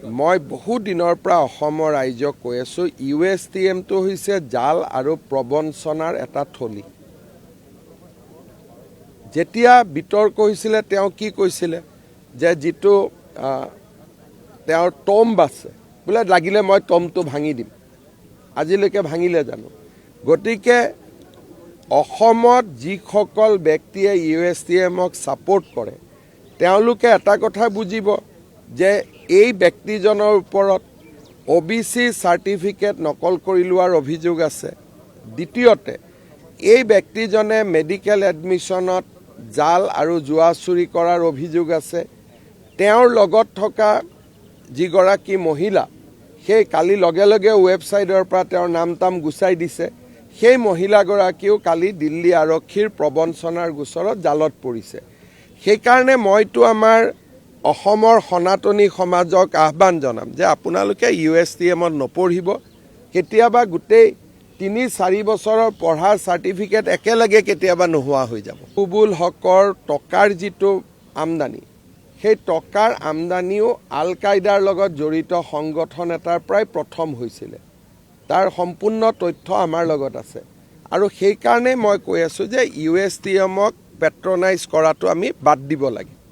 মই বহু দিনৰ পৰা অসমৰ ৰাইজক কৈ আছোঁ USTMটো হৈছে জাল আৰু প্ৰবঞ্চনাৰ এটা থলী। যেতিয়া বিতৰ্ক হৈছিলে তেওঁ কি কৈছিলে যে যিটো তেওঁৰ টম্ব আছে বোলে লাগিলে মই টম্বটো ভাঙি দিম। আজিলৈকে ভাঙিলে জানো? গতিকে অসমত যিসকল ব্যক্তিয়ে USTMক ছাপোৰ্ট কৰে তেওঁলোকে এটা কথা বুজিব যে এই ব্যক্তিজনৰ ওপৰত OBC চাৰ্টিফিকেট নকল কৰি লোৱাৰ অভিযোগ আছে। দ্বিতীয়তে এই ব্যক্তিজনে মেডিকেল এডমিশ্যনত জাল আৰু জুৱা চুৰি কৰাৰ অভিযোগ আছে। তেওঁৰ লগত থকা যিগৰাকী মহিলা সেই কালি লগে লগে ৱেবছাইটৰ পৰা তেওঁৰ নাম তাম গুচাই দিছে। সেই মহিলাগৰাকীও কালি দিল্লী আৰক্ষীৰ প্ৰবঞ্চনাৰ গোচৰত জালত পৰিছে। সেইকাৰণে মইতো আমাৰ অসমৰ সনাতনী সমাজক আহ্বান জনাম যে আপোনালোকে USTMত নপঢ়িব। কেতিয়াবা গোটেই ৩-৪ বছৰৰ পঢ়াৰ চাৰ্টিফিকেট একেলগে কেতিয়াবা নোহোৱা হৈ যাব। মকবুল হকৰ টকাৰ যিটো আমদানি সেই টকাৰ আমদানিও আল কায়দাৰ লগত জড়িত সংগঠন এটাৰ পৰাই প্ৰথম হৈছিলে। তাৰ সম্পূৰ্ণ তথ্য আমাৰ লগত আছে আৰু সেইকাৰণে মই কৈ আছোঁ যে USTMক পেট্ৰনাইজ কৰাটো আমি বাদ দিব লাগে।